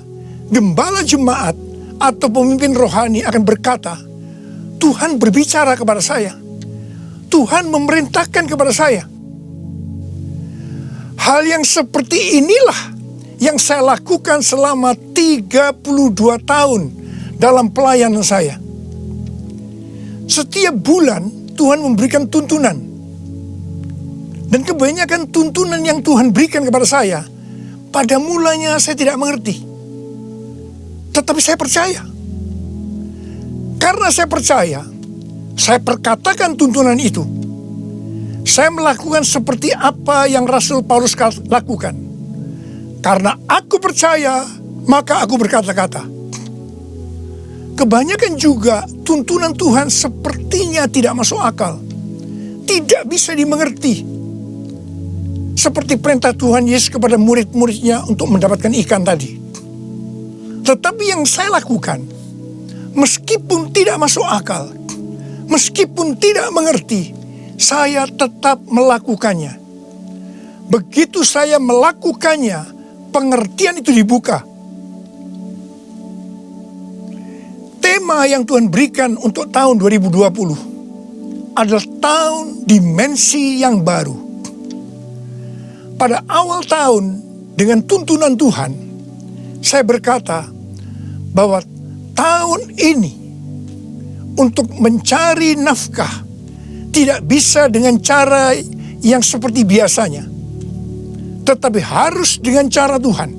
gembala jemaat atau pemimpin rohani akan berkata, Tuhan berbicara kepada saya. Tuhan memerintahkan kepada saya. Hal yang seperti inilah yang saya lakukan selama 32 tahun dalam pelayanan saya. Setiap bulan Tuhan memberikan tuntunan. Dan kebanyakan tuntunan yang Tuhan berikan kepada saya, pada mulanya saya tidak mengerti. Tetapi saya percaya. Karena saya percaya, saya perkatakan tuntunan itu. Saya melakukan seperti apa yang Rasul Paulus lakukan. Karena aku percaya, maka aku berkata-kata. Kebanyakan juga tuntunan Tuhan sepertinya tidak masuk akal. Tidak bisa dimengerti. Seperti perintah Tuhan Yesus kepada murid-muridnya untuk mendapatkan ikan tadi. Tetapi yang saya lakukan, meskipun tidak masuk akal, meskipun tidak mengerti, saya tetap melakukannya. Begitu saya melakukannya, pengertian itu dibuka. Tema yang Tuhan berikan untuk tahun 2020 adalah tahun dimensi yang baru. Pada awal tahun, dengan tuntunan Tuhan, saya berkata bahwa tahun ini untuk mencari nafkah tidak bisa dengan cara yang seperti biasanya, tetapi harus dengan cara Tuhan.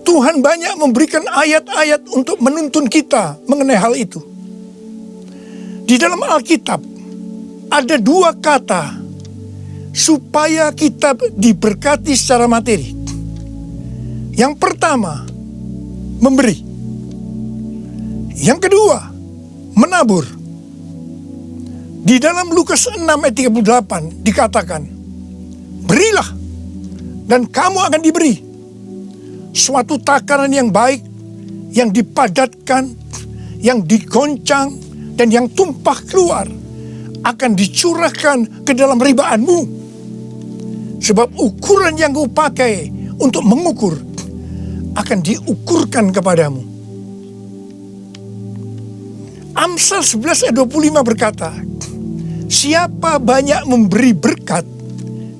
Tuhan banyak memberikan ayat-ayat untuk menuntun kita mengenai hal itu. Di dalam Alkitab ada 2 kata supaya kita diberkati secara materi. Yang pertama, memberi. Yang kedua, menabur. Di dalam Lukas 6 ayat 38 dikatakan, berilah dan kamu akan diberi. Suatu takaran yang baik, yang dipadatkan, yang digoncang, dan yang tumpah keluar akan dicurahkan ke dalam ribaanmu. Sebab ukuran yang kau pakai untuk mengukur akan diukurkan kepadamu. Amsal 11 ayat 25 berkata, siapa banyak memberi berkat,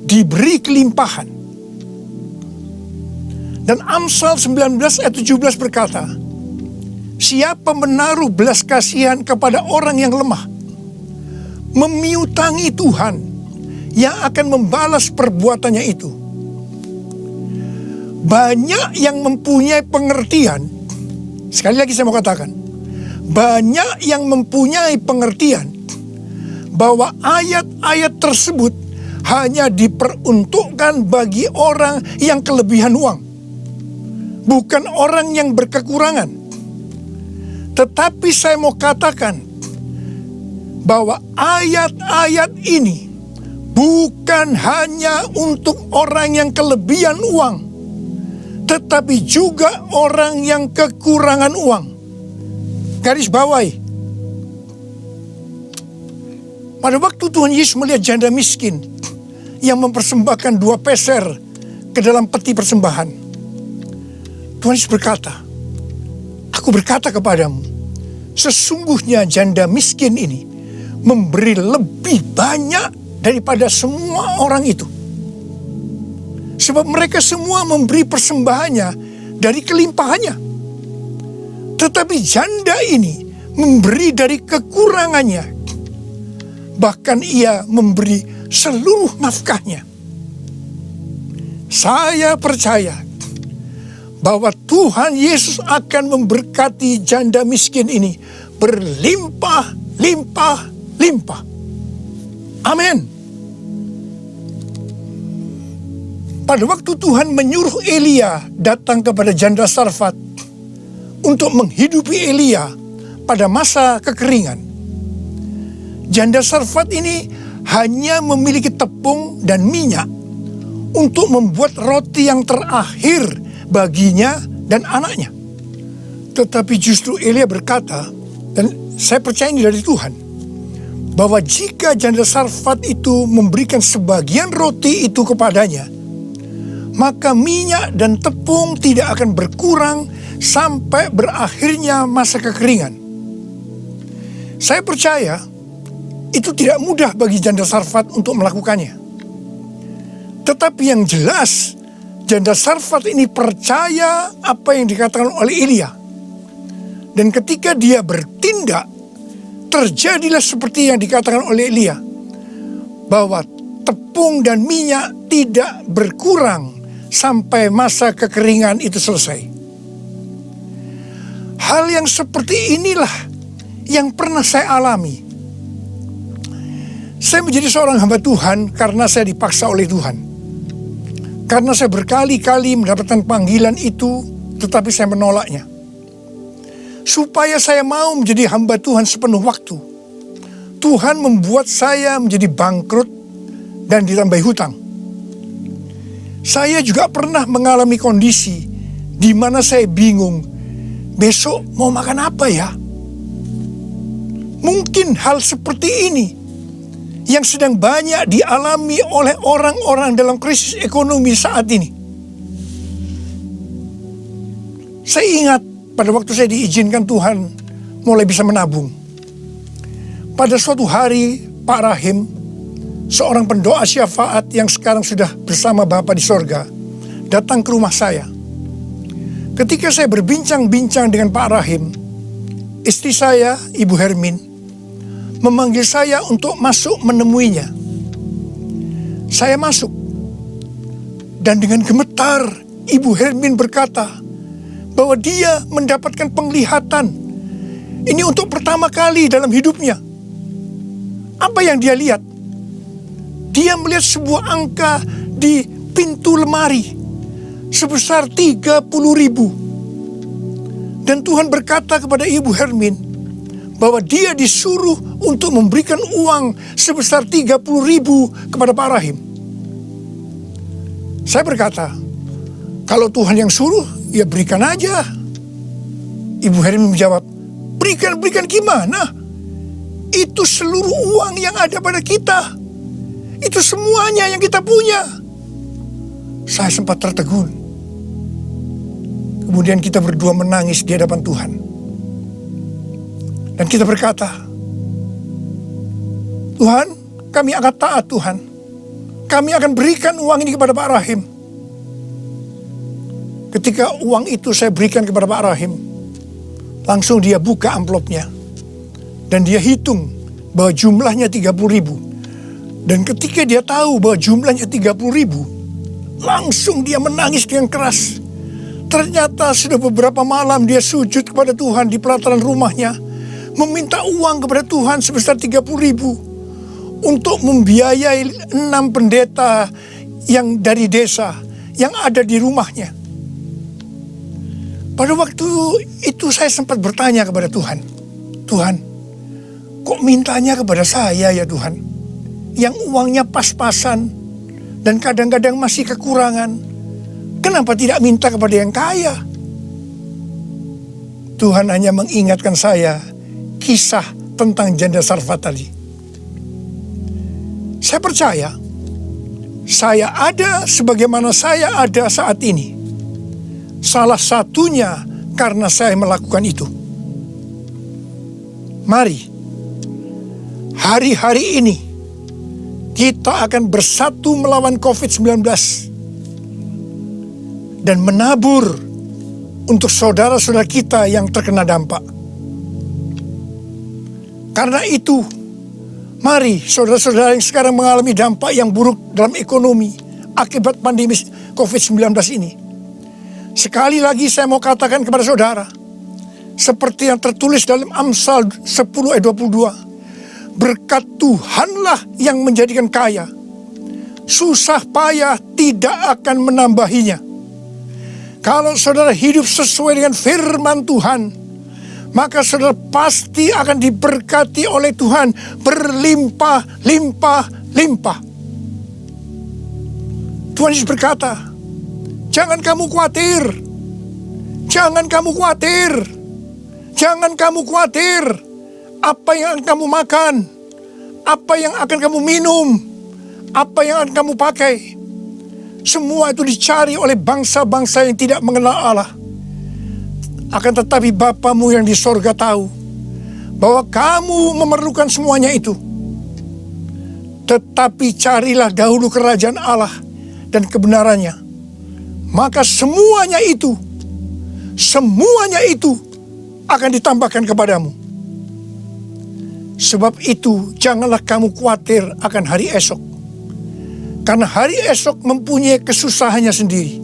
diberi kelimpahan. Dan Amsal 19 ayat 17 berkata, siapa menaruh belas kasihan kepada orang yang lemah, memiutangi Tuhan yang akan membalas perbuatannya itu. Banyak yang mempunyai pengertian, sekali lagi saya mau katakan, banyak yang mempunyai pengertian bahwa ayat-ayat tersebut hanya diperuntukkan bagi orang yang kelebihan uang, bukan orang yang berkekurangan. Tetapi saya mau katakan bahwa ayat-ayat ini bukan hanya untuk orang yang kelebihan uang, tetapi juga orang yang kekurangan uang. Garis bawahi, Pada waktu Tuhan Yesus melihat janda miskin yang mempersembahkan 2 peser ke dalam peti persembahan, Tuhan Yesus berkata, "Aku berkata kepadamu, sesungguhnya janda miskin ini memberi lebih banyak daripada semua orang itu. Sebab mereka semua memberi persembahannya dari kelimpahannya. Tetapi janda ini memberi dari kekurangannya. Bahkan ia memberi seluruh nafkahnya." Saya percaya bahwa Tuhan Yesus akan memberkati janda miskin ini berlimpah-limpah-limpah. Amin. Pada waktu Tuhan menyuruh Elia datang kepada janda Sarfat untuk menghidupi Elia pada masa kekeringan, janda Sarfat ini hanya memiliki tepung dan minyak untuk membuat roti yang terakhir baginya dan anaknya. Tetapi justru Elia berkata, dan saya percaya ini dari Tuhan, bahwa jika janda Sarfat itu memberikan sebagian roti itu kepadanya, maka minyak dan tepung tidak akan berkurang sampai berakhirnya masa kekeringan. Saya percaya itu tidak mudah bagi janda Sarfat untuk melakukannya. Tetapi yang jelas, janda Sarfat ini percaya apa yang dikatakan oleh Elia. Dan ketika dia bertindak, terjadilah seperti yang dikatakan oleh Elia, bahwa tepung dan minyak tidak berkurang sampai masa kekeringan itu selesai. Hal yang seperti inilah yang pernah saya alami. Saya menjadi seorang hamba Tuhan karena saya dipaksa oleh Tuhan. Karena saya berkali-kali mendapatkan panggilan itu, tetapi saya menolaknya. Supaya saya mau menjadi hamba Tuhan sepenuh waktu, Tuhan membuat saya menjadi bangkrut dan ditambah hutang. Saya juga pernah mengalami kondisi di mana saya bingung, besok mau makan apa ya? Mungkin hal seperti ini yang sedang banyak dialami oleh orang-orang dalam krisis ekonomi saat ini. Saya ingat pada waktu saya diizinkan Tuhan mulai bisa menabung. Pada suatu hari, Pak Rahim, seorang pendoa syafaat yang sekarang sudah bersama Bapa di sorga, datang ke rumah saya. Ketika saya berbincang-bincang dengan Pak Rahim, istri saya, Ibu Hermin, memanggil saya untuk masuk menemuinya. Saya masuk, dan dengan gemetar Ibu Hermin berkata bahwa dia mendapatkan penglihatan. Ini untuk pertama kali dalam hidupnya. Apa yang dia lihat? Dia melihat sebuah angka di pintu lemari sebesar 30.000. Dan Tuhan berkata kepada Ibu Hermin bahwa dia disuruh untuk memberikan uang sebesar 30.000 kepada Pak Rahim. Saya berkata, kalau Tuhan yang suruh, ya berikan aja. Ibu Hermin menjawab, berikan gimana? Itu seluruh uang yang ada pada kita. Itu semuanya yang kita punya. Saya sempat tertegun. Kemudian kita berdua menangis di hadapan Tuhan. Dan kita berkata, Tuhan, kami akan taat Tuhan. Kami akan berikan uang ini kepada Pak Rahim. Ketika uang itu saya berikan kepada Pak Rahim, langsung dia buka amplopnya. Dan dia hitung bahwa jumlahnya 30.000. Dan ketika dia tahu bahwa jumlahnya 30.000, langsung dia menangis dengan keras. Ternyata sudah beberapa malam dia sujud kepada Tuhan di pelataran rumahnya, meminta uang kepada Tuhan sebesar 30.000 untuk membiayai 6 pendeta yang dari desa yang ada di rumahnya. Pada waktu itu saya sempat bertanya kepada Tuhan, Tuhan, kok mintanya kepada saya ya Tuhan, yang uangnya pas-pasan dan kadang-kadang masih kekurangan, kenapa tidak minta kepada yang kaya? Tuhan hanya mengingatkan saya kisah tentang janda Sarfat tadi. Saya percaya, saya ada sebagaimana saya ada saat ini. Salah satunya karena saya melakukan itu. Mari, hari-hari ini kita akan bersatu melawan COVID-19 dan menabur untuk saudara-saudara kita yang terkena dampak. Karena itu, mari saudara-saudara yang sekarang mengalami dampak yang buruk dalam ekonomi akibat pandemi COVID-19 ini. Sekali lagi saya mau katakan kepada saudara, seperti yang tertulis dalam Amsal 10 ayat 22. Berkat Tuhanlah yang menjadikan kaya. Susah payah tidak akan menambahinya. Kalau saudara hidup sesuai dengan firman Tuhan, maka saudara pasti akan diberkati oleh Tuhan berlimpah, limpah, limpah. Tuhan Yesus berkata, jangan kamu khawatir. Jangan kamu khawatir. Jangan kamu khawatir apa yang akan kamu makan, apa yang akan kamu minum, apa yang akan kamu pakai. Semua itu dicari oleh bangsa-bangsa yang tidak mengenal Allah. Akan tetapi Bapamu yang di sorga tahu bahwa kamu memerlukan semuanya itu. Tetapi carilah dahulu kerajaan Allah dan kebenarannya. Maka semuanya itu akan ditambahkan kepadamu. Sebab itu janganlah kamu khawatir akan hari esok. Karena hari esok mempunyai kesusahannya sendiri.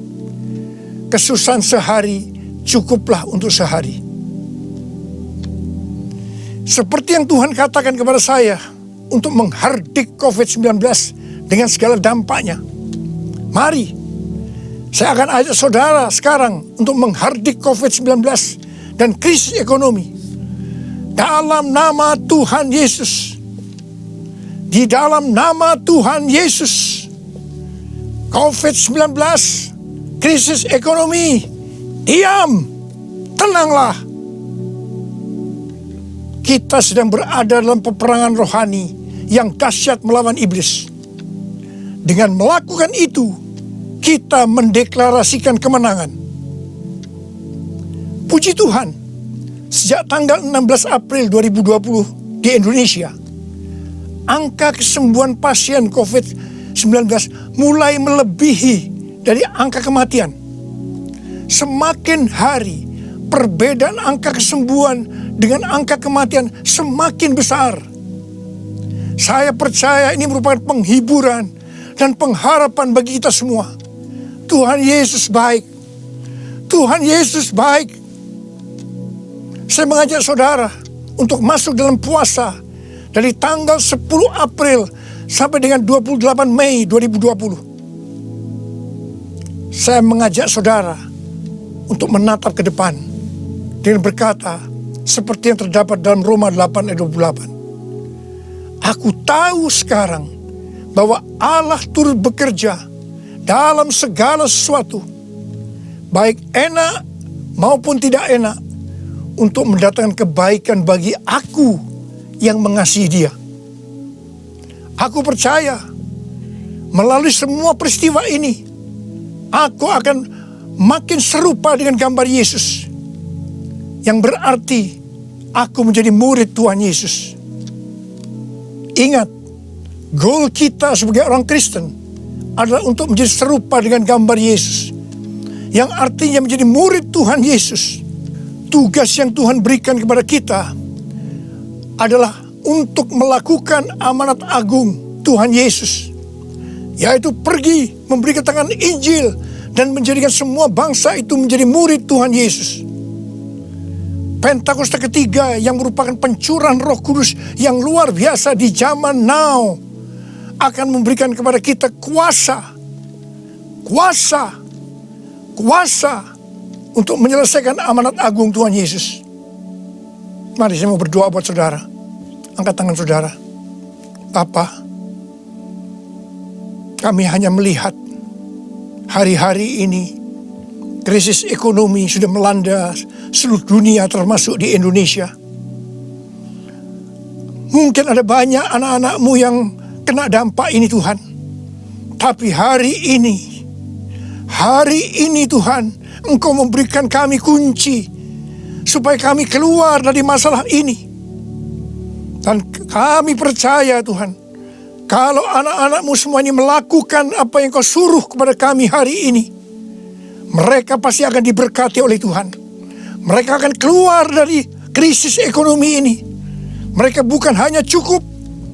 Kesusahan sehari cukuplah untuk sehari. Seperti yang Tuhan katakan kepada saya untuk menghardik COVID-19 dengan segala dampaknya. Mari, saya akan ajak saudara sekarang untuk menghardik COVID-19 dan krisis ekonomi. Dalam nama Tuhan Yesus. Di dalam nama Tuhan Yesus. COVID-19, krisis ekonomi, diam, tenanglah. Kita sedang berada dalam peperangan rohani yang dahsyat melawan iblis. Dengan melakukan itu, kita mendeklarasikan kemenangan. Puji Tuhan, sejak tanggal 16 April 2020 di Indonesia, angka kesembuhan pasien COVID-19 mulai melebihi dari angka kematian. Semakin hari, perbedaan angka kesembuhan dengan angka kematian semakin besar. Saya percaya ini merupakan penghiburan dan pengharapan bagi kita semua. Tuhan Yesus baik. Tuhan Yesus baik. Saya mengajak saudara untuk masuk dalam puasa dari tanggal 10 April sampai dengan 28 Mei 2020. Saya mengajak saudara untuk menatap ke depan dengan berkata seperti yang terdapat dalam Roma 8 ayat 28. Aku tahu sekarang bahwa Allah turut bekerja dalam segala sesuatu, baik enak maupun tidak enak, untuk mendatangkan kebaikan bagi aku yang mengasihi Dia. Aku percaya melalui semua peristiwa ini, aku akan makin serupa dengan gambar Yesus, yang berarti aku menjadi murid Tuhan Yesus. Ingat, goal kita sebagai orang Kristen adalah untuk menjadi serupa dengan gambar Yesus, yang artinya menjadi murid Tuhan Yesus. Tugas yang Tuhan berikan kepada kita adalah untuk melakukan amanat agung Tuhan Yesus, yaitu pergi memberi keterangan Injil dan menjadikan semua bangsa itu menjadi murid Tuhan Yesus. Pentakosta ketiga yang merupakan pencurahan Roh Kudus yang luar biasa di zaman now akan memberikan kepada kita kuasa untuk menyelesaikan amanat agung Tuhan Yesus. Mari saya mau berdoa buat saudara. Angkat tangan saudara. Bapa, kami hanya melihat hari-hari ini krisis ekonomi sudah melanda seluruh dunia termasuk di Indonesia. Mungkin ada banyak anak-anak-Mu yang kena dampak ini Tuhan. Tapi hari ini Tuhan, Engkau memberikan kami kunci supaya kami keluar dari masalah ini. Dan kami percaya Tuhan, kalau anak-anak-Mu semua ini melakukan apa yang Kau suruh kepada kami hari ini, mereka pasti akan diberkati oleh Tuhan. Mereka akan keluar dari krisis ekonomi ini. Mereka bukan hanya cukup,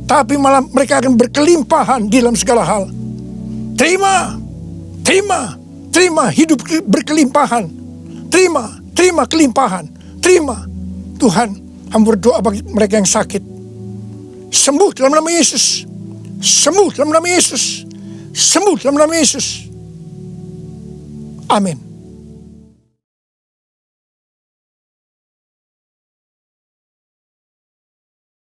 tapi malah mereka akan berkelimpahan di dalam segala hal. Terima hidup berkelimpahan. Terima kelimpahan. Terima. Tuhan, hamba berdoa bagi mereka yang sakit. Sembuh dalam nama Yesus. Sembuh dalam nama Yesus. Sembuh dalam nama Yesus. Amin.